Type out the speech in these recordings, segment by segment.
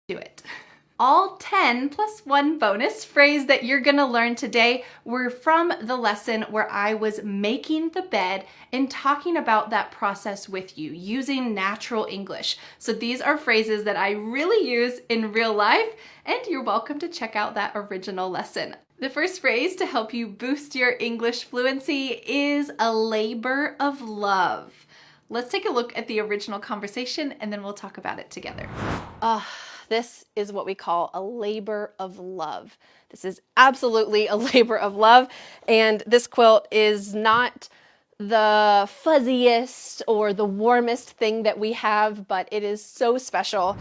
do it. All 10 plus 1 bonus phrase that you're going to learn today were from the lesson where I was making the bed and talking about that process with you using natural English. So these are phrases that I really use in real life, and you're welcome to check out that original lesson. The first phrase to help you boost your English fluency is a labor of love. Let's take a look at the original conversation and then we'll talk about it together. This is what we call a labor of love. This is absolutely a labor of love, and this quilt is not the fuzziest or the warmest thing that we have, but it is so special.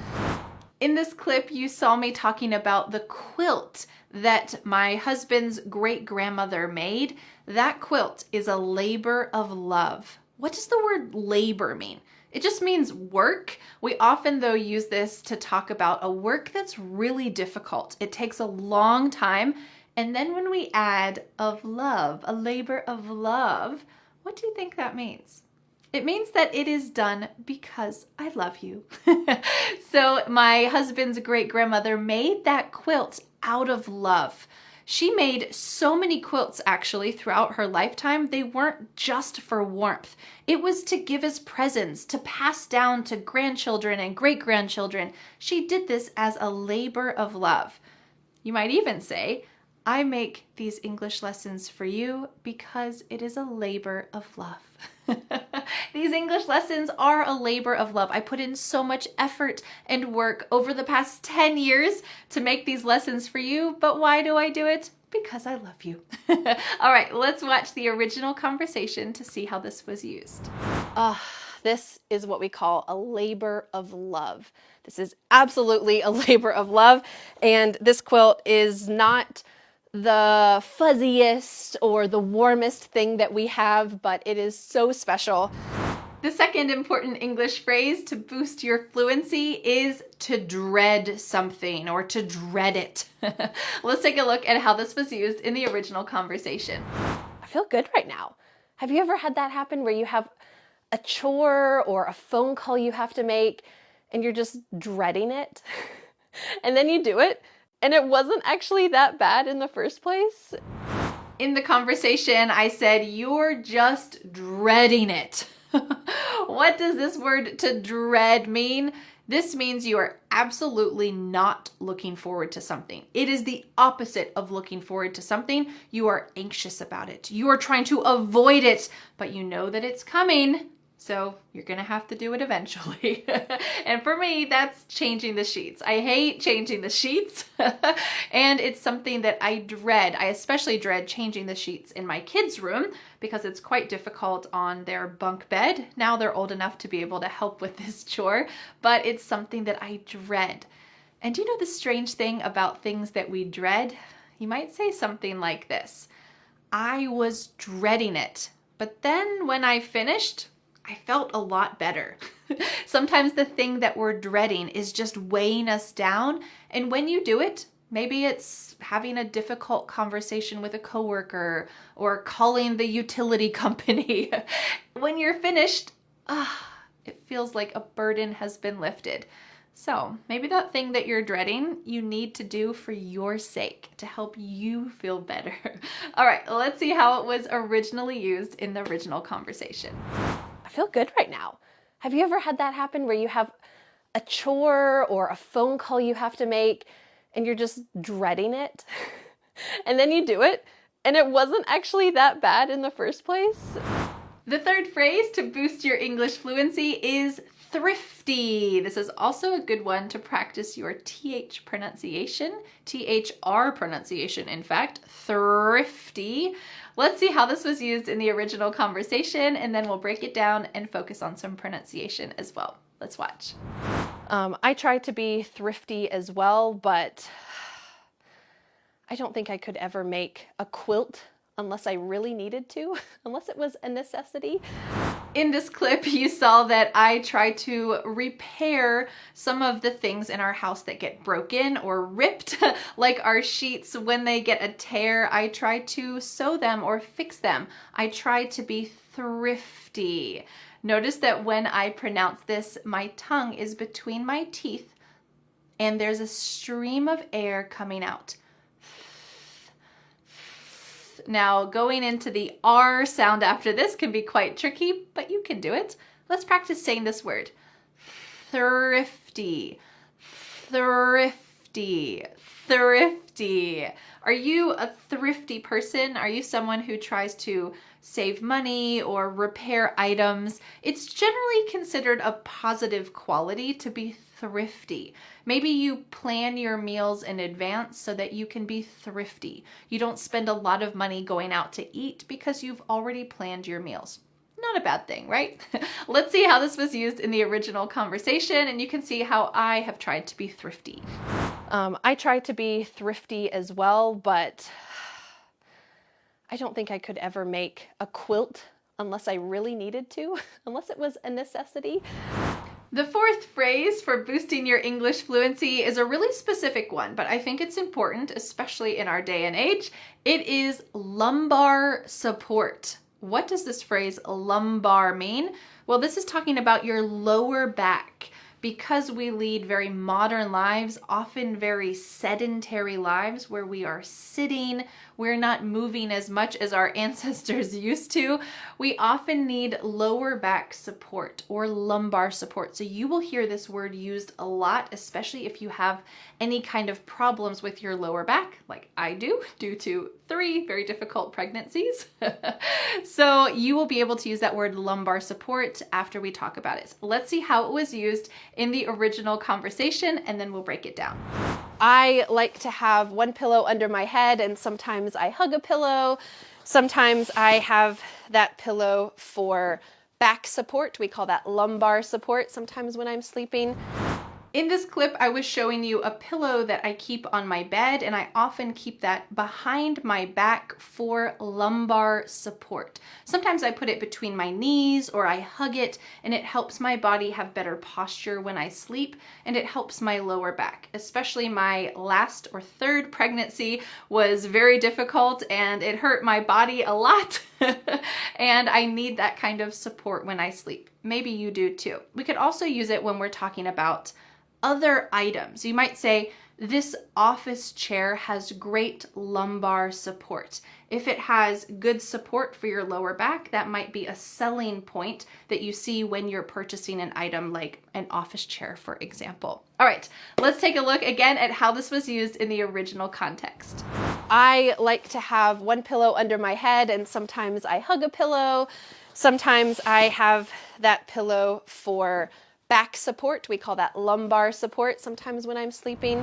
In this clip, you saw me talking about the quilt that my husband's great-grandmother made. That quilt is a labor of love. What does the word labor mean? It just means work. We often, though, use this to talk about a work that's really difficult. It takes a long time. And then when we add of love, a labor of love, what do you think that means? It means that it is done because I love you. So my husband's great-grandmother made that quilt out of love. She made so many quilts actually throughout her lifetime. They weren't just for warmth. It was to give as presents, to pass down to grandchildren and great-grandchildren. She did this as a labor of love. You might even say, I make these English lessons for you because it is a labor of love. These English lessons are a labor of love. I put in so much effort and work over the past 10 years to make these lessons for you, but why do I do it? Because I love you. All right, let's watch the original conversation to see how this was used. This is what we call a labor of love. This is absolutely a labor of love, and this quilt is not the fuzziest or the warmest thing that we have, but it is so special. The second important English phrase to boost your fluency is to dread something or to dread it. Let's take a look at how this was used in the original conversation. I feel good right now. Have you ever had that happen where you have a chore or a phone call you have to make and you're just dreading it? And then you do it, and it wasn't actually that bad in the first place. In the conversation, I said, you're just dreading it. What does this word to dread mean? This means you are absolutely not looking forward to something. It is the opposite of looking forward to something. You are anxious about it. You are trying to avoid it, but you know that it's coming. So you're going to have to do it eventually. And for me, that's changing the sheets. I hate changing the sheets. And it's something that I dread. I especially dread changing the sheets in my kids' room because it's quite difficult on their bunk bed. Now they're old enough to be able to help with this chore, but it's something that I dread. And do you know the strange thing about things that we dread? You might say something like this: I was dreading it, but then when I finished, I felt a lot better. Sometimes the thing that we're dreading is just weighing us down. And when you do it, maybe it's having a difficult conversation with a coworker or calling the utility company. When you're finished, it feels like a burden has been lifted. So maybe that thing that you're dreading, you need to do for your sake to help you feel better. All right, let's see how it was originally used in the original conversation. I feel good right now. Have you ever had that happen where you have a chore or a phone call you have to make and you're just dreading it? And then you do it, and it wasn't actually that bad in the first place? The third phrase to boost your English fluency is thrifty. This is also a good one to practice your TH pronunciation, THR pronunciation, in fact, thrifty. Let's see how this was used in the original conversation, and then we'll break it down and focus on some pronunciation as well. Let's watch. I try to be thrifty as well, but I don't think I could ever make a quilt unless I really needed to, unless it was a necessity. In this clip, you saw that I try to repair some of the things in our house that get broken or ripped, like our sheets. When they get a tear, I try to sew them or fix them. I try to be thrifty. Notice that when I pronounce this, my tongue is between my teeth and there's a stream of air coming out. Now, going into the R sound after this can be quite tricky, but you can do it. Let's practice saying this word. Thrifty, thrifty, thrifty. Are you a thrifty person? Are you someone who tries to save money or repair items? It's generally considered a positive quality to be thrifty. Maybe you plan your meals in advance so that you can be thrifty. You don't spend a lot of money going out to eat because you've already planned your meals. Not a bad thing, right? Let's see how this was used in the original conversation, and you can see how I have tried to be thrifty. I try to be thrifty as well, but I don't think I could ever make a quilt unless I really needed to, unless it was a necessity. The fourth phrase for boosting your English fluency is a really specific one, but I think it's important, especially in our day and age. It is lumbar support. What does this phrase lumbar mean? Well, this is talking about your lower back. Because we lead very modern lives, often very sedentary lives where we are sitting, we're not moving as much as our ancestors used to, we often need lower back support or lumbar support. So you will hear this word used a lot, especially if you have any kind of problems with your lower back, like I do, due to 3 very difficult pregnancies. So you will be able to use that word lumbar support after we talk about it. Let's see how it was used in the original conversation, and then we'll break it down. I like to have one pillow under my head, and sometimes I hug a pillow. Sometimes I have that pillow for back support. We call that lumbar support sometimes when I'm sleeping. In this clip, I was showing you a pillow that I keep on my bed, and I often keep that behind my back for lumbar support. Sometimes I put it between my knees or I hug it, and it helps my body have better posture when I sleep, and it helps my lower back. Especially my last or 3rd pregnancy was very difficult, and it hurt my body a lot, and I need that kind of support when I sleep. Maybe you do too. We could also use it when we're talking about other items. You might say, this office chair has great lumbar support. If it has good support for your lower back, that might be a selling point that you see when you're purchasing an item like an office chair, for example. All right, let's take a look again at how this was used in the original context. I like to have one pillow under my head, and sometimes I hug a pillow. Sometimes I have that pillow for back support. We call that lumbar support sometimes when I'm sleeping.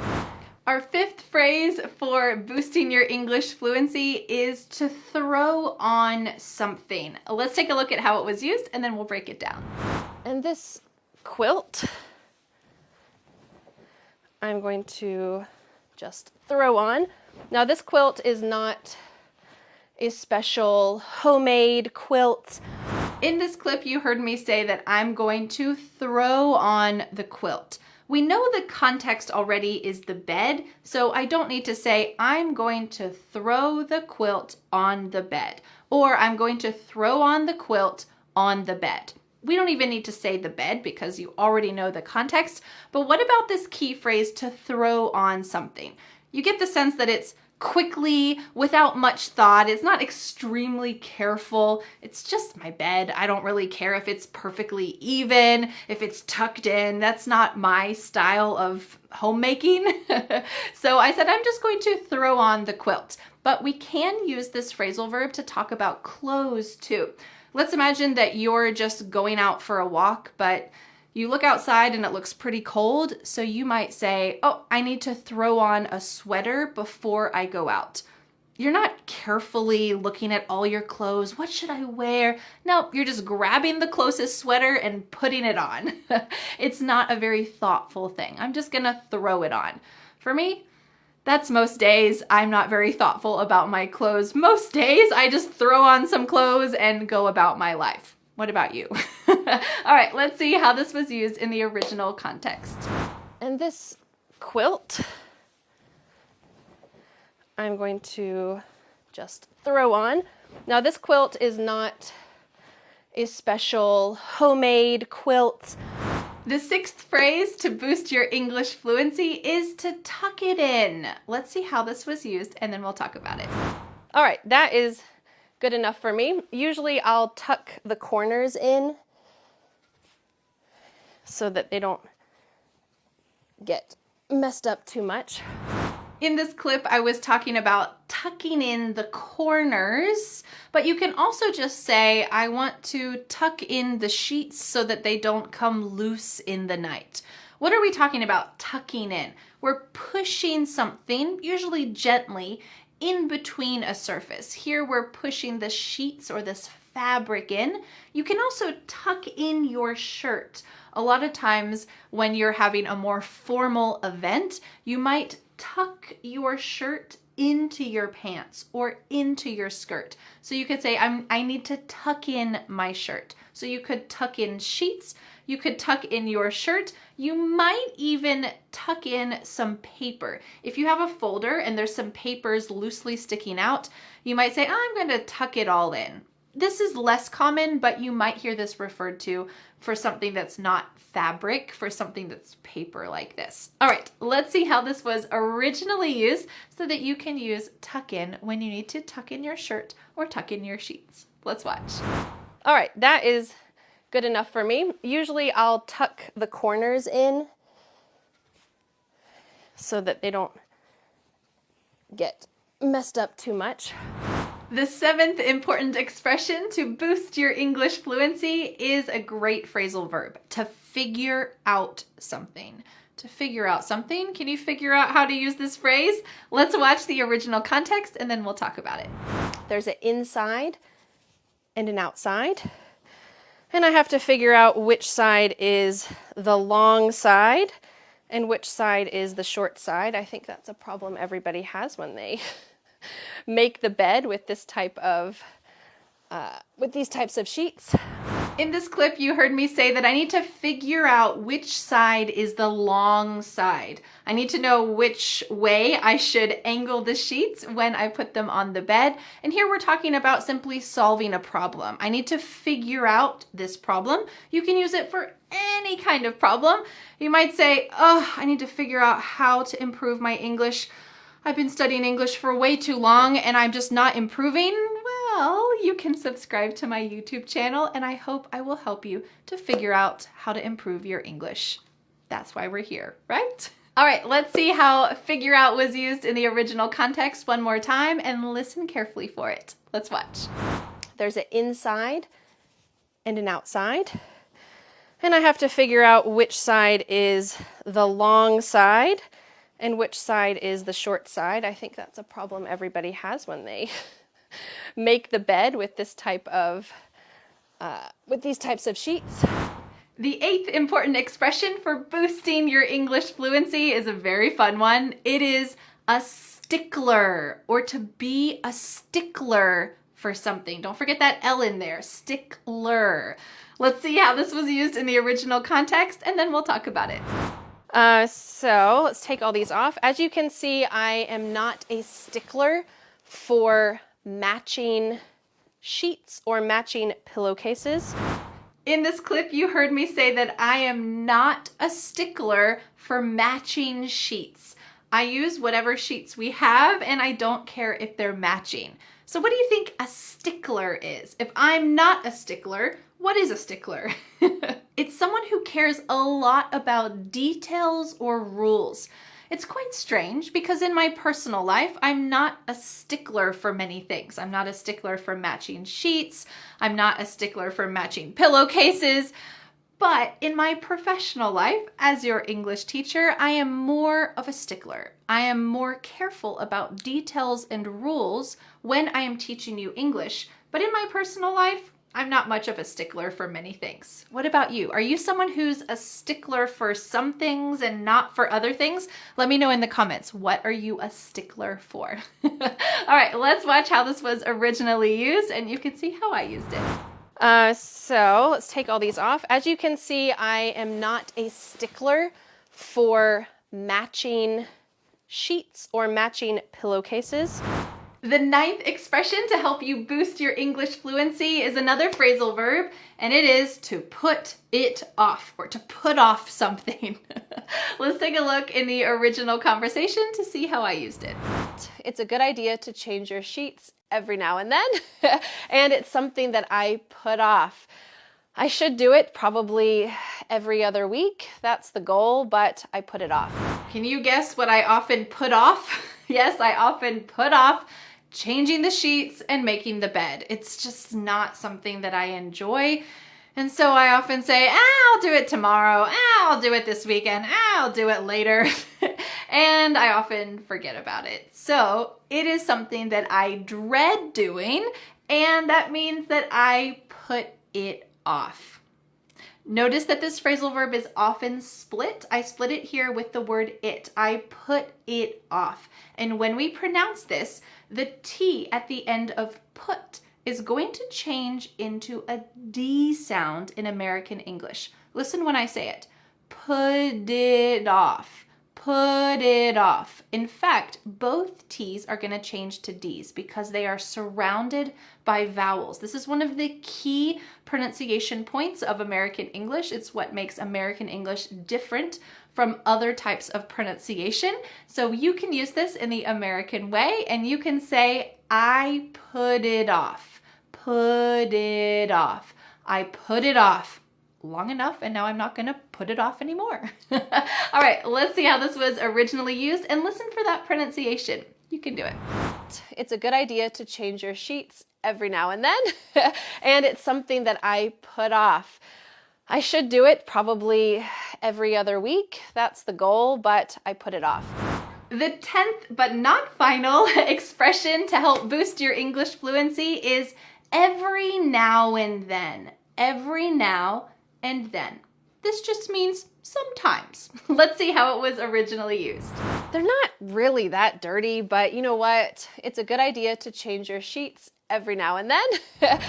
Our 5th phrase for boosting your English fluency is to throw on something. Let's take a look at how it was used, and then we'll break it down. And this quilt, I'm going to just throw on. Now, this quilt is not a special homemade quilt. In this clip, you heard me say that I'm going to throw on the quilt. We know the context already is the bed, so I don't need to say I'm going to throw the quilt on the bed, or I'm going to throw on the quilt on the bed. We don't even need to say the bed because you already know the context, but what about this key phrase, to throw on something? You get the sense that it's quickly, without much thought. It's not extremely careful. It's just my bed. I don't really care if it's perfectly even, if it's tucked in. That's not my style of homemaking. So I said, I'm just going to throw on the quilt. But we can use this phrasal verb to talk about clothes too. Let's imagine that you're just going out for a walk, but you look outside and it looks pretty cold, so you might say, oh, I need to throw on a sweater before I go out. You're not carefully looking at all your clothes. What should I wear? No, you're just grabbing the closest sweater and putting it on. It's not a very thoughtful thing. I'm just gonna throw it on. For me, that's most days. I'm not very thoughtful about my clothes. Most days, I just throw on some clothes and go about my life. What about you? All right, let's see how this was used in the original context. And this quilt, I'm going to just throw on. Now, this quilt is not a special homemade quilt. The sixth phrase to boost your English fluency is to tuck it in. Let's see how this was used and then we'll talk about it. All right, that is good enough for me. Usually I'll tuck the corners in so that they don't get messed up too much. In this clip, I was talking about tucking in the corners, but you can also just say, I want to tuck in the sheets so that they don't come loose in the night. What are we talking about tucking in? We're pushing something, usually gently, in between a surface. Here we're pushing the sheets or this fabric in. You can also tuck in your shirt. A lot of times when you're having a more formal event, you might tuck your shirt into your pants or into your skirt. So you could say, I need to tuck in my shirt. So you could tuck in sheets, you could tuck in your shirt, you might even tuck in some paper. If you have a folder and there's some papers loosely sticking out, you might say, I'm going to tuck it all in. This is less common, but you might hear this referred to for something that's not fabric, for something that's paper like this. All right, let's see how this was originally used so that you can use tuck in when you need to tuck in your shirt or tuck in your sheets. Let's watch. All right, that is good enough for me. Usually I'll tuck the corners in so that they don't get messed up too much. The seventh important expression to boost your English fluency is a great phrasal verb, to figure out something. To figure out something. Can you figure out how to use this phrase? Let's watch the original context and then we'll talk about it. There's an inside and an outside. And I have to figure out which side is the long side and which side is the short side. I think that's a problem everybody has when they make the bed with this type of with these types of sheets. In this clip, you heard me say that I need to figure out which side is the long side. I need to know which way I should angle the sheets when I put them on the bed. And here we're talking about simply solving a problem. I need to figure out this problem. You can use it for any kind of problem. You might say, oh, I need to figure out how to improve my English. I've been studying English for way too long and I'm just not improving. Well, you can subscribe to my YouTube channel and I hope I will help you to figure out how to improve your English. That's why we're here, right? All right, let's see how figure out was used in the original context one more time and listen carefully for it. Let's watch. There's an inside and an outside. And I have to figure out which side is the long side and which side is the short side. I think that's a problem everybody has when they make the bed with this type of with these types of sheets. The eighth important expression for boosting your English fluency is a very fun one. It is a stickler, or to be a stickler for something. Don't forget that L in there, stickler. Let's see how this was used in the original context and then we'll talk about it. So let's take all these off. As you can see, I am not a stickler for matching sheets or matching pillowcases. In this clip, you heard me say that I am not a stickler for matching sheets. I use whatever sheets we have and I don't care if they're matching. So what do you think a stickler is? If I'm not a stickler, what is a stickler? It's someone who cares a lot about details or rules. It's quite strange because in my personal life, I'm not a stickler for many things. I'm not a stickler for matching sheets. I'm not a stickler for matching pillowcases. But in my professional life, as your English teacher, I am more of a stickler. I am more careful about details and rules when I am teaching you English. But in my personal life, I'm not much of a stickler for many things. What about you? Are you someone who's a stickler for some things and not for other things? Let me know in the comments. What are you a stickler for? All right, let's watch how this was originally used and you can see how I used it. So let's take all these off. As you can see, I am not a stickler for matching sheets or matching pillowcases. The ninth expression to help you boost your English fluency is another phrasal verb, and it is to put it off, or to put off something. Let's take a look in the original conversation to see how I used it. It's a good idea to change your sheets every now and then, and it's something that I put off. I should do it probably every other week. That's the goal, but I put it off. Can you guess what I often put off? Yes, I often put off changing the sheets and making the bed. It's just not something that I enjoy. And so I often say, I'll do it tomorrow. I'll do it this weekend. I'll do it later. And I often forget about it. So it is something that I dread doing, and that means that I put it off. Notice that this phrasal verb is often split. I split it here with the word it. I put it off. And when we pronounce this, the T at the end of put is going to change into a D sound in American English. Listen when I say it. Put it off. Put it off. In fact, both T's are going to change to D's because they are surrounded by vowels. This is one of the key pronunciation points of American English. It's what makes American English different from other types of pronunciation. So you can use this in the American way, and you can say, I put it off. Put it off. I put it off long enough, and now I'm not going to put it off anymore. All right, let's see how this was originally used, and listen for that pronunciation. You can do it. It's a good idea to change your sheets every now and then, and it's something that I put off. I should do it probably every other week. That's the goal, but I put it off. The 10th but not final expression to help boost your English fluency is every now and then. Every now and then. This just means sometimes. Let's see how it was originally used. They're not really that dirty, but you know what? It's a good idea to change your sheets every now and then.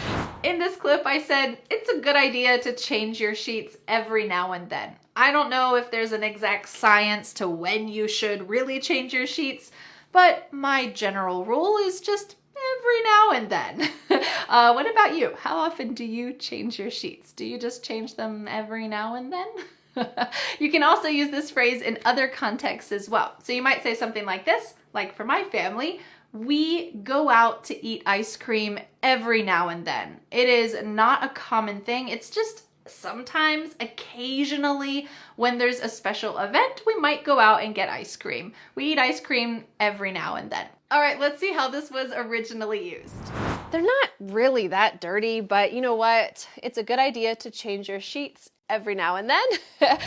In this clip, I said, it's a good idea to change your sheets every now and then. I don't know if there's an exact science to when you should really change your sheets, but my general rule is just every now and then. What about you? How often do you change your sheets? Do you just change them every now and then? You can also use this phrase in other contexts as well. So you might say something like this, like for my family, we go out to eat ice cream every now and then. It is not a common thing. It's just sometimes, occasionally, when there's a special event, we might go out and get ice cream. We eat ice cream every now and then. All right, let's see how this was originally used. They're not really that dirty, but you know what? It's a good idea to change your sheets every now and then.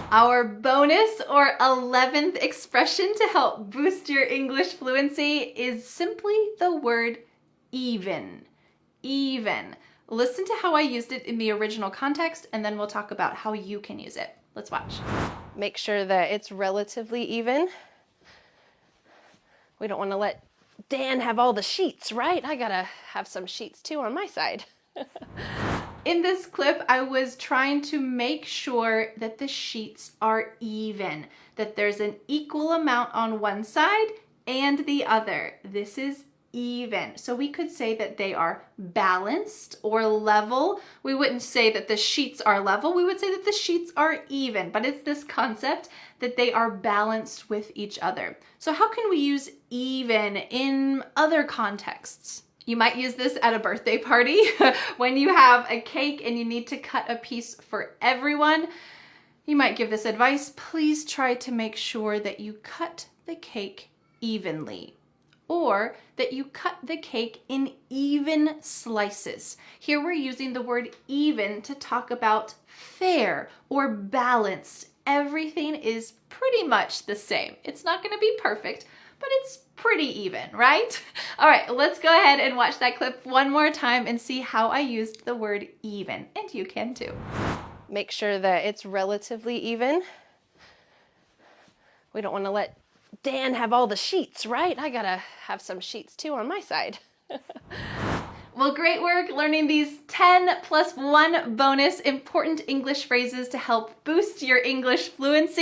Our bonus or 11th expression to help boost your English fluency is simply the word even. Even. Listen to how I used it in the original context, and then we'll talk about how you can use it. Let's watch. Make sure that it's relatively even. We don't want to let Dan have all the sheets, right? I gotta have some sheets too on my side. In this clip, I was trying to make sure that the sheets are even, that there's an equal amount on one side and the other. This is even. So we could say that they are balanced or level. We wouldn't say that the sheets are level. We would say that the sheets are even, but it's this concept that they are balanced with each other. So how can we use even in other contexts? You might use this at a birthday party when you have a cake and you need to cut a piece for everyone. You might give this advice. Please try to make sure that you cut the cake evenly, or that you cut the cake in even slices. Here we're using the word even to talk about fair or balanced. Everything is pretty much the same. It's not going to be perfect, but it's pretty even, right? All right, let's go ahead and watch that clip one more time and see how I used the word even, and you can too. Make sure that it's relatively even. We don't want to let Dan have all the sheets, right? I gotta have some sheets too on my side. Well, great work learning these 10 plus 1 bonus important English phrases to help boost your English fluency.